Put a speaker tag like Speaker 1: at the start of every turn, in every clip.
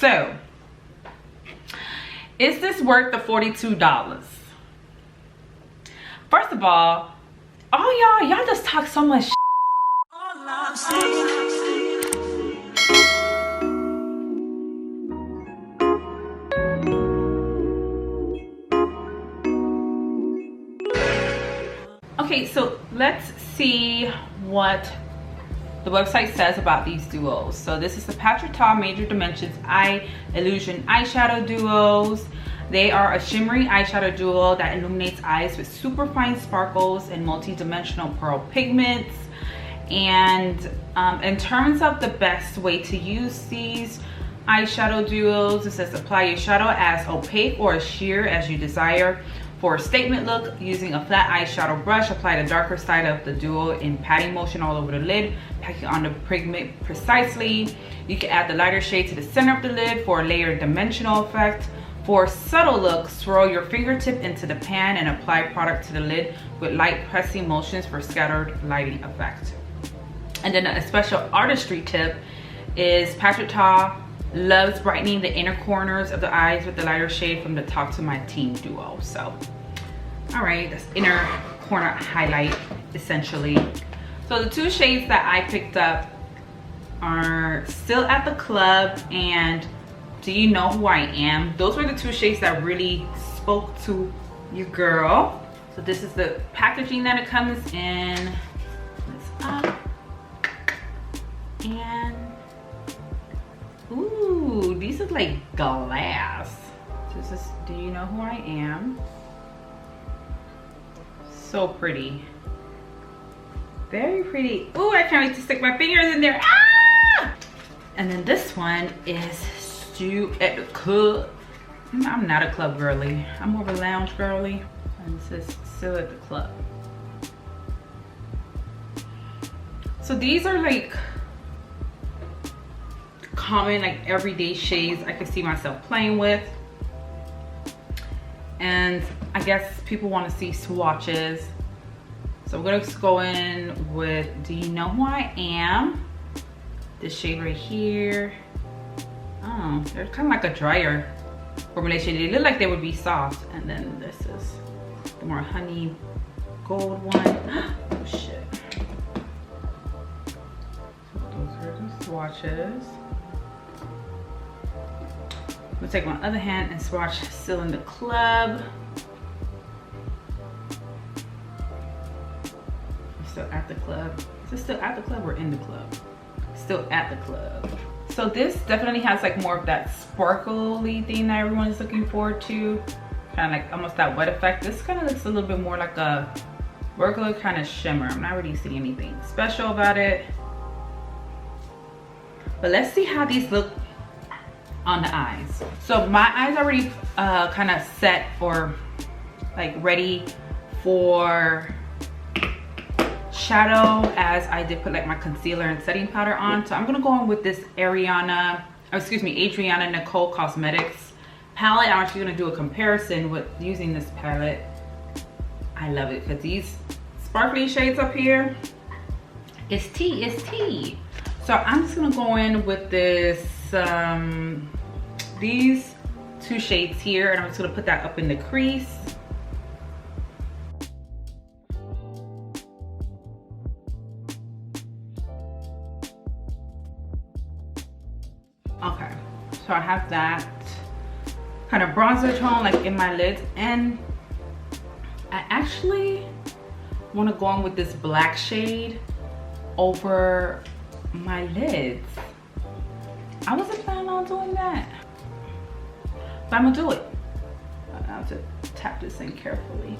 Speaker 1: So, is this worth the $42? First of all y'all just talk so much shit. Okay, so let's see what the website says about these duos. So this is the Patrick Ta Major Dimensions Eye Illusion Eyeshadow Duos. They are a shimmery eyeshadow duo that illuminates eyes with super fine sparkles and multi-dimensional pearl pigments. And in terms of the best way to use these eyeshadow duos, it says apply your shadow as opaque or as sheer as you desire. For a statement look, using a flat eyeshadow brush, apply the darker side of the duo in patting motion all over the lid, packing on the pigment precisely. You can add the lighter shade to the center of the lid for a layered dimensional effect. For a subtle look, swirl your fingertip into the pan and apply product to the lid with light pressing motions for scattered lighting effect. And then a special artistry tip is Patrick Ta loves brightening the inner corners of the eyes with the lighter shade from the Talk to My Team duo. So, all right, that's inner corner highlight essentially. So the two shades that I picked up are Still at the Club and Do You Know Who I Am. Those were the two shades that really spoke to your girl. So this is the packaging that it comes in. It's up. And ooh, these look like glass. This is Do You Know Who I Am. So pretty. Very pretty. Ooh, I can't wait to stick my fingers in there. Ah! And then this one is Stew at the Club. I'm not a club girly. I'm more of a lounge girly. And this is Still at the Club. So these are like common, like everyday shades I could see myself playing with. And I guess people want to see swatches. So I'm gonna go in with Do You Know Who I Am? This shade right here. Oh, they're kind of like a drier formulation. They look like they would be soft. And then this is the more honey gold one. Oh shit. So those are the swatches. I'm gonna take my other hand and swatch Still in the Club. Still at the Club. Is it still at the club or in the club? Still at the Club. So this definitely has like more of that sparkly thing that everyone is looking forward to. Kind of like almost that wet effect. This kind of looks a little bit more like a regular kind of shimmer. I'm not really seeing anything special about it. But let's see how these look on the eyes. So my eyes are already kind of set or like ready for shadow, as I did put like my concealer and setting powder on. So I'm gonna go in with this Adriana Nicole Cosmetics palette. I'm actually gonna do a comparison with using this palette. I love it because these sparkly shades up here, it's tea. So I'm just gonna go in with this these two shades here, and I'm just gonna put that up in the crease. Okay, so I have that kind of bronzer tone like in my lids, and I actually want to go on with this black shade over my lids. I wasn't planning on doing that, but I'm gonna do it. I have to tap this in carefully.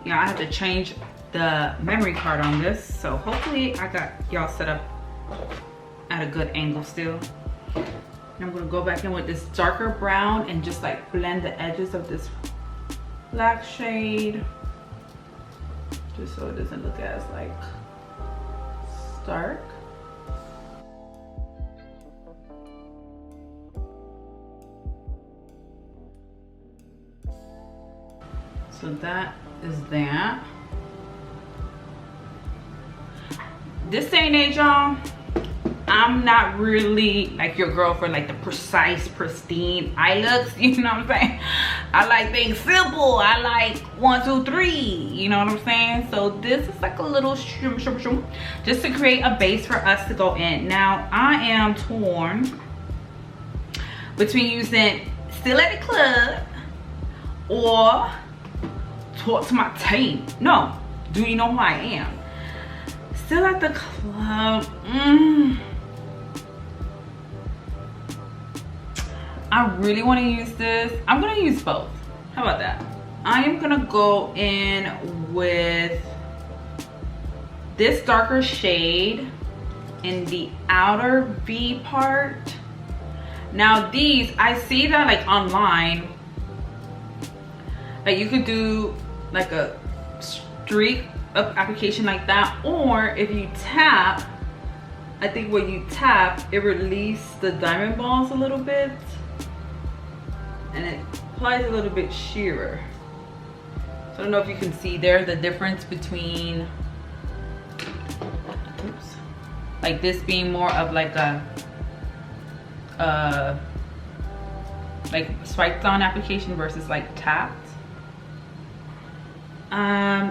Speaker 1: Yeah, I have to change the memory card on this, so hopefully I got y'all set up at a good angle still. And I'm gonna go back in with this darker brown and just like blend the edges of this black shade, just so it doesn't look as like stark. So that is that. This day and age, y'all, I'm not really like your girl for like the precise, pristine eye looks, you know what I'm saying? I like things simple. I like 1, 2, 3, you know what I'm saying? So this is like a little shroom, just to create a base for us to go in. Now, I am torn between using Still at the Club or Talk to My Team. No, Do You Know Who I Am? Still at the Club. I really want to use this. I'm gonna use both. How about that? I am gonna go in with this darker shade in the outer V part. Now these, I see that like online, like you could do like a streak of application like that, or if you tap, I think when you tap, it releases the diamond balls a little bit and it applies a little bit sheerer. So I don't know if you can see there the difference between, oops, like this being more of like a like swiped on application versus like tapped.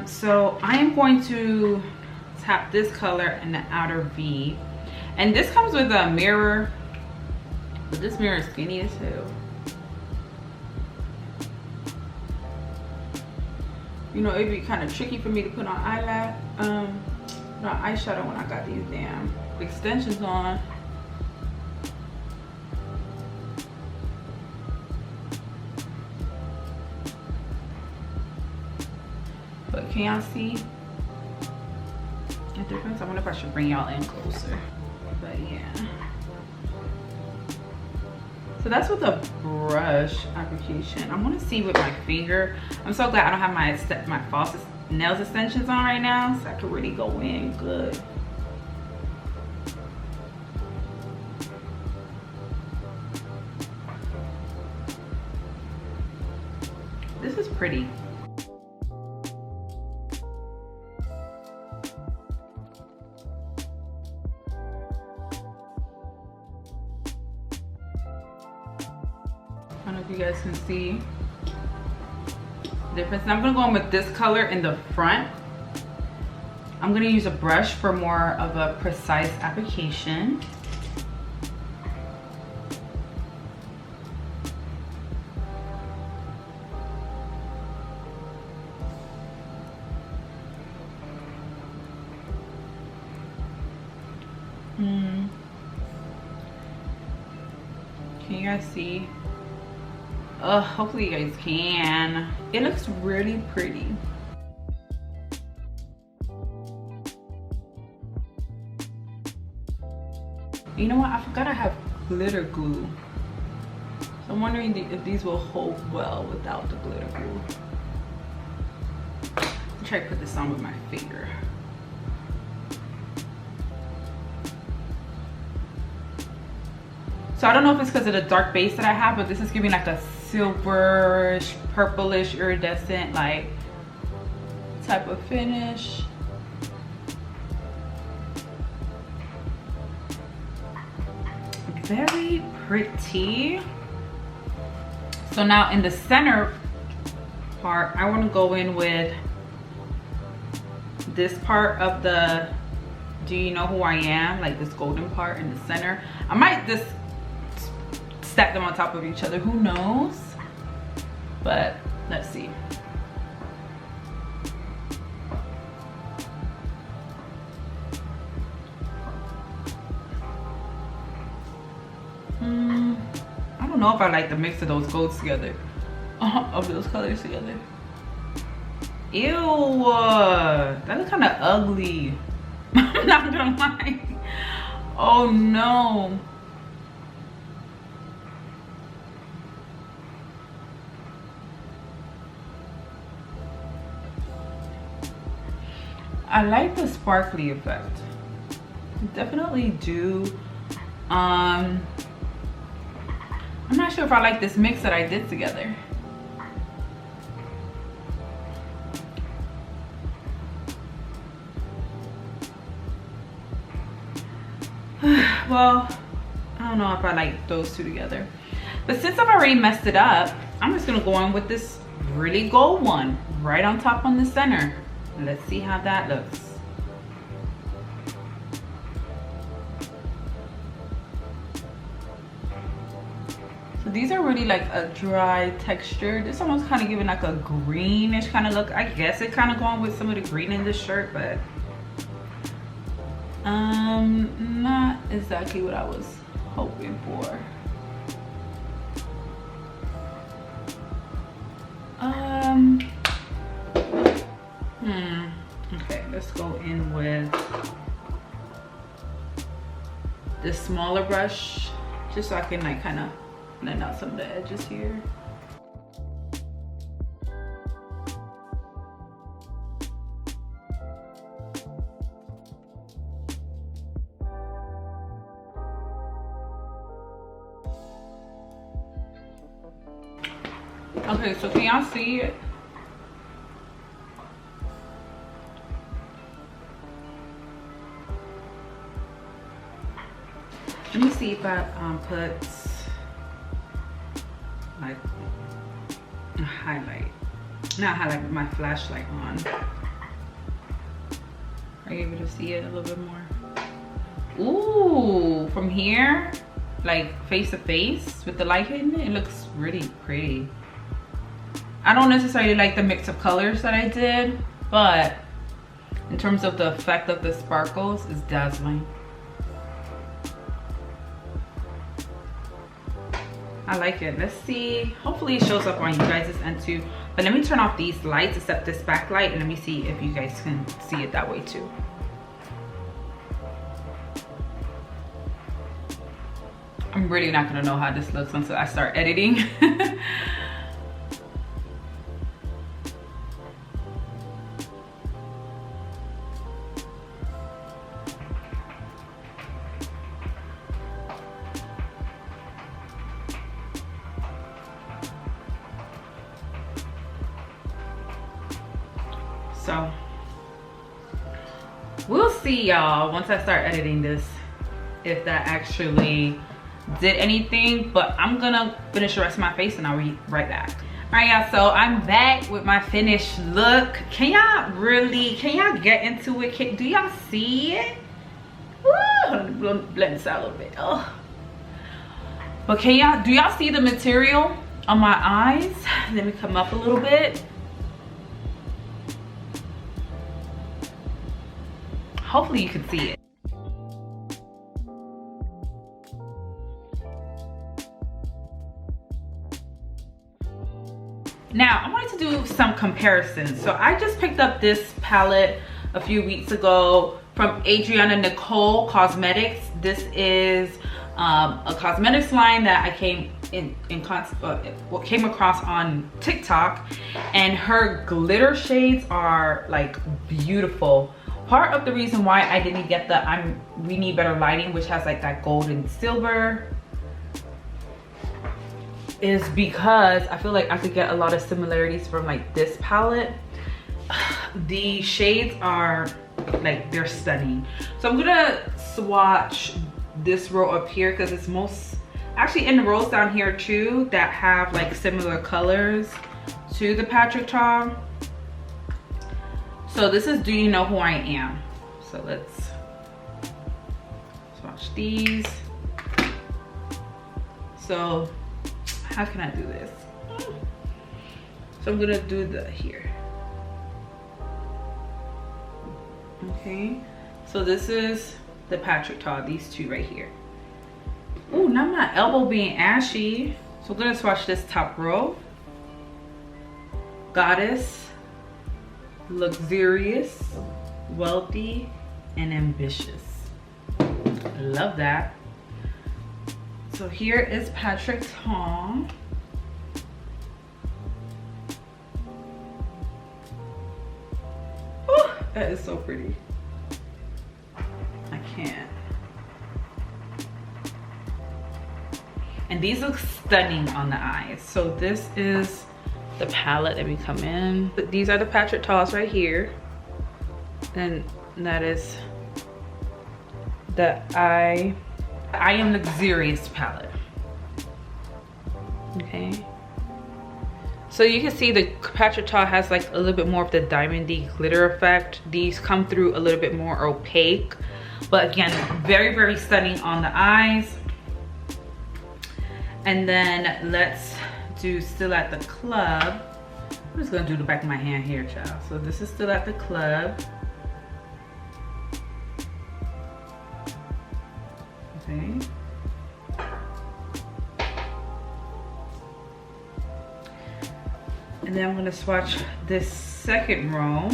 Speaker 1: So I am going to tap this color in the outer V, and this comes with a mirror, but this mirror is skinny as hell. You know, it'd be kind of tricky for me to put on eyeshadow when I got these damn extensions on. But can y'all see the difference? I wonder if I should bring y'all in closer. But yeah. So that's with the brush application. I want to see with my finger. I'm so glad I don't have my false nails extensions on right now, so I can really go in good. This is pretty. I don't know if you guys can see the difference. And I'm gonna go in with this color in the front. I'm gonna use a brush for more of a precise application. Can you guys see? Hopefully you guys can. It looks really pretty. You know what? I forgot I have glitter glue. So I'm wondering if these will hold well without the glitter glue. I'll try to put this on with my finger. So I don't know if it's because of the dark base that I have, but this is giving like a silverish, purplish, iridescent like type of finish. Very pretty. So now in the center part, I want to go in with this part of the Do You Know Who I Am, like this golden part in the center. I might just stack them on top of each other, who knows, but let's see. I don't know if I like the mix of those golds together, of those colors together. Ew, that looks kind of ugly. I'm not gonna lie. Oh no. I like the sparkly effect. I definitely do. I'm not sure if I like this mix that I did together. well, I don't know if I like those two together. But since I've already messed it up, I'm just gonna go on with this really gold one right on top on the center. Let's see how that looks. So these are really like a dry texture. This almost kind of giving like a greenish kind of look. I guess it kind of going with some of the green in this shirt, but not exactly what I was hoping for. Okay, let's go in with this smaller brush just so I can like kind of blend out some of the edges here. Okay, so can y'all see it? Let me see if I put like a highlight, not highlight, but my flashlight on. Are you able to see it a little bit more? Ooh, from here, like face to face with the light hitting it, it looks really pretty. I don't necessarily like the mix of colors that I did, but in terms of the effect of the sparkles, it's dazzling. I like it. Let's see. Hopefully it shows up on you guys' end too. But let me turn off these lights except this backlight and let me see if you guys can see it that way too. I'm really not gonna know how this looks until I start editing. So we'll see y'all once I start editing this if that actually did anything, but I'm gonna finish the rest of my face and I'll be right back. All right y'all, so I'm back with my finished look. Can y'all get into it? Do y'all see it? Woo, blend this out a little bit. Oh. But do y'all see the material on my eyes? Let me come up a little bit. Hopefully you can see it. Now, I wanted to do some comparisons. So I just picked up this palette a few weeks ago from Adriana Nicole Cosmetics. This is a cosmetics line that I came across on TikTok, and her glitter shades are like beautiful. Part of the reason why I didn't get the We Need Better Lighting, which has like that gold and silver, is because I feel like I could get a lot of similarities from like this palette. The shades are like, they're stunning. So I'm gonna swatch this row up here because it's actually in the rows down here too that have like similar colors to the Patrick Ta. So this is Do You Know Who I Am? So let's swatch these. So how can I do this? So I'm gonna do here. Okay, so this is the Patrick Ta, these two right here. Ooh, now my elbow being ashy. So I'm gonna swatch this top row. Goddess, luxurious, wealthy, and ambitious. Love that. So here is Patrick Ta. Oh, that is so pretty. I can't. And these look stunning on the eyes. So this is the palette that we come in. These are the Patrick Ta's right here. Then that is the eye I Am Luxurious palette. Okay. So you can see the Patrick Ta has like a little bit more of the diamondy glitter effect. These come through a little bit more opaque, but again, very, very stunning on the eyes. And then let's do Still at the Club. I'm just gonna do the back of my hand here, child. So this is Still at the Club. Okay. And then I'm gonna swatch this second row.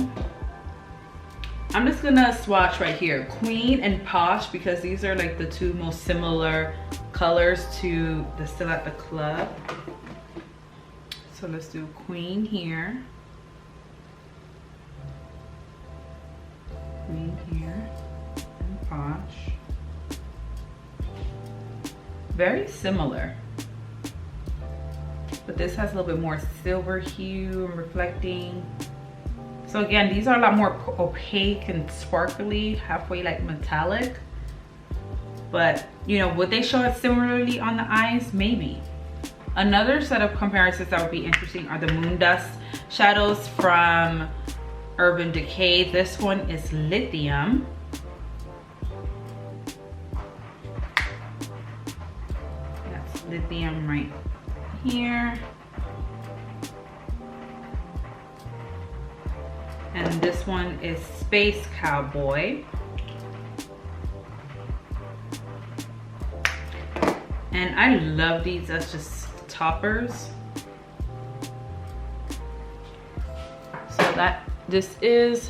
Speaker 1: I'm just gonna swatch right here, Queen and Posh, because these are like the two most similar colors to the Still at the Club. So let's do Queen here. Queen here, and Posh. Very similar. But this has a little bit more silver hue and reflecting. So again, these are a lot more opaque and sparkly, halfway like metallic. But you know, would they show it similarly on the eyes? Maybe. Another set of comparisons that would be interesting are the Moon Dust shadows from Urban Decay. This one is Lithium. That's Lithium right here. And this one is Space Cowboy. And I love these as just toppers. So this is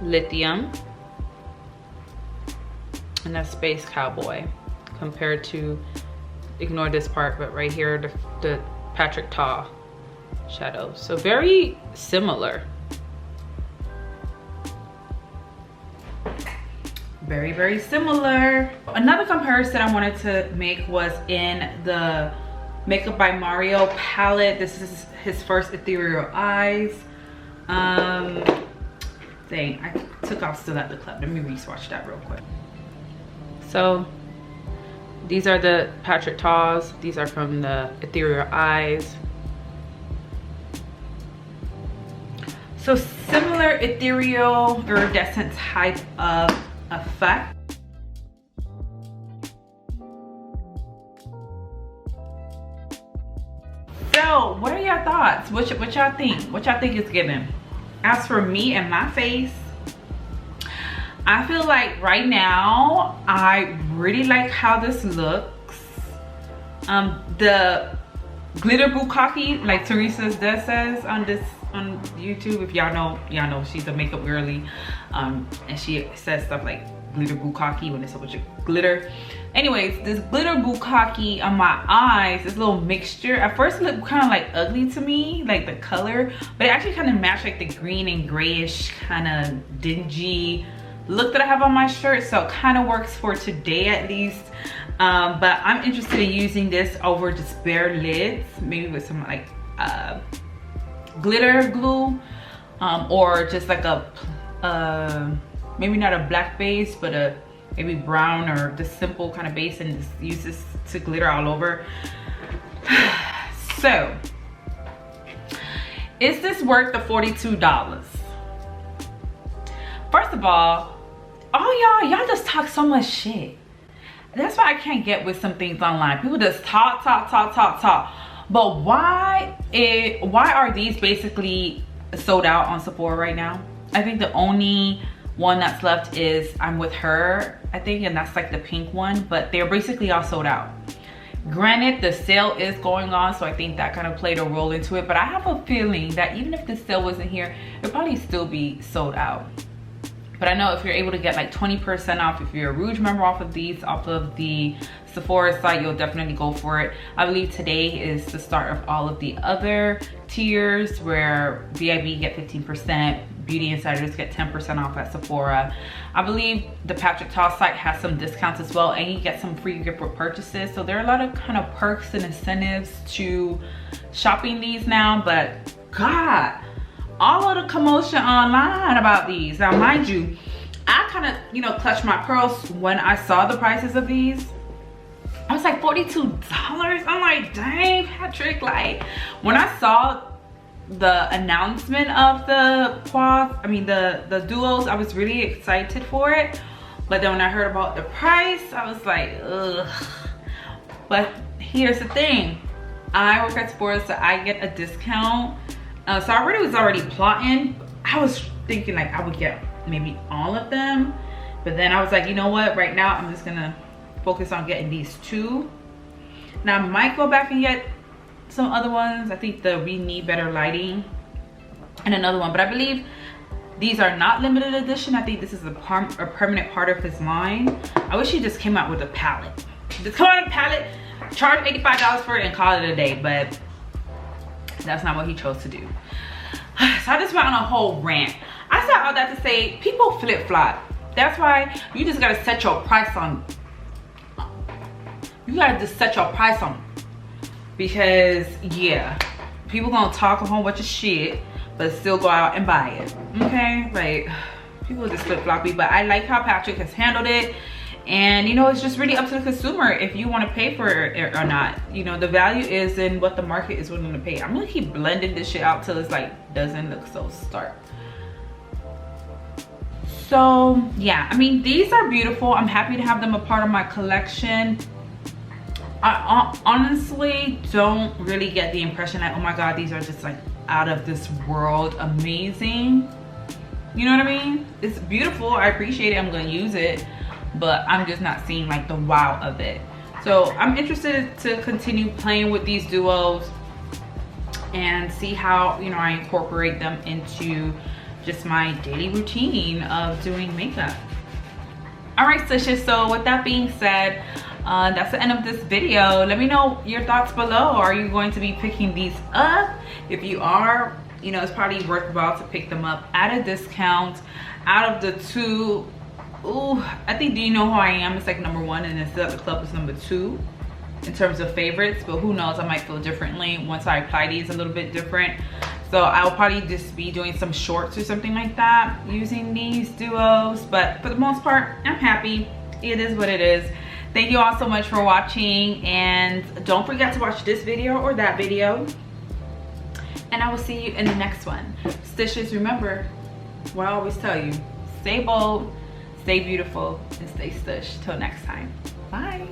Speaker 1: Lithium. And that's Space Cowboy compared to, ignore this part, but right here, the Patrick Ta shadows. So very similar. Very, very similar. Another comparison I wanted to make was in the Makeup by Mario palette. This is his first ethereal eyes. Dang, I took off Still at the Club. Let me re-swatch that real quick. So these are the Patrick Ta's. These are from the ethereal eyes. So similar ethereal iridescent type of effect. So what are your thoughts? What y'all think? What y'all think is given? As for me and my face, I feel like right now I really like how this looks. The glitter bukkake, like Teresa says on YouTube, if y'all know she's a makeup girly, and she says stuff like glitter bukkake when it's a bunch of glitter. Anyways, this glitter bukkake on my eyes, this little mixture, at first it looked kind of like ugly to me, like the color, but it actually kind of matched like the green and grayish kind of dingy look that I have on my shirt. So it kind of works for today at least. But I'm interested in using this over just bare lids, maybe with some like glitter glue, or just like a maybe not a black base, but a maybe brown or the simple kind of base, and just use this to glitter all over. So is this worth the $42? First of all y'all just talk so much shit. That's why I can't get with some things online. People just talk. But why are these basically sold out on Sephora right now? I think the only one that's left is I'm With Her, I think, and that's like the pink one, but they're basically all sold out. Granted, the sale is going on, so I think that kind of played a role into it, but I have a feeling that even if the sale wasn't here, it'd probably still be sold out. But I know if you're able to get like 20% off, if you're a Rouge member off of these, off of the Sephora site, you'll definitely go for it. I believe today is the start of all of the other tiers where VIB get 15%, Beauty Insiders get 10% off at Sephora. I believe the Patrick Ta site has some discounts as well, and you get some free gift with purchases. So there are a lot of kind of perks and incentives to shopping these now, but God, all of the commotion online about these. Now, mind you, I kind of, you know, clutched my pearls when I saw the prices of these. I was like $42. I'm like, dang, Patrick. Like, when I saw the announcement of the quads, I mean the duos, I was really excited for it. But then when I heard about the price, I was like, ugh. But here's the thing. I work at Sephora, so I get a discount. So I was already plotting. I was thinking like I would get maybe all of them. But then I was like, you know what? Right now, I'm just gonna focus on getting these two. Now I might go back and get some other ones. I think We Need Better Lighting and another one, but I believe these are not limited edition. I think this is a permanent part of his line. I wish he just came out with a palette. Just come out with a palette, charge $85 for it and call it a day, but that's not what he chose to do. So I just went on a whole rant. I said all that to say people flip-flop. That's why you just gotta set your price on. You gotta just set your price on. Because yeah, people gonna talk a whole bunch of shit but still go out and buy it. Okay, like people are just flip-floppy. But I like how Patrick has handled it, and you know, it's just really up to the consumer if you want to pay for it or not. You know, the value is in what the market is willing to pay. I'm gonna keep blending this shit out till it's like doesn't look so stark. So yeah, I mean, these are beautiful. I'm happy to have them a part of my collection. I honestly don't really get the impression that, oh my god, these are just like out of this world amazing. You know what I mean? It's beautiful. I appreciate it. I'm going to use it, but I'm just not seeing like the wow of it. So I'm interested to continue playing with these duos and see how, you know, I incorporate them into just my daily routine of doing makeup. All right, Stushes, so with that being said, that's the end of this video. Let me know your thoughts below. Are you going to be picking these up? If you are, you know, it's probably worthwhile to pick them up at a discount. Out of the two, ooh, I think Do You Know Who I Am is like #1, and then Still at the Club is #2 in terms of favorites. But who knows, I might feel differently once I apply these a little bit different. So I'll probably just be doing some shorts or something like that using these duos. But for the most part, I'm happy. It is what it is. Thank you all so much for watching, and don't forget to watch this video or that video. And I will see you in the next one. Stushes, remember what I always tell you: stay bold, stay beautiful, and stay stush. Till next time. Bye.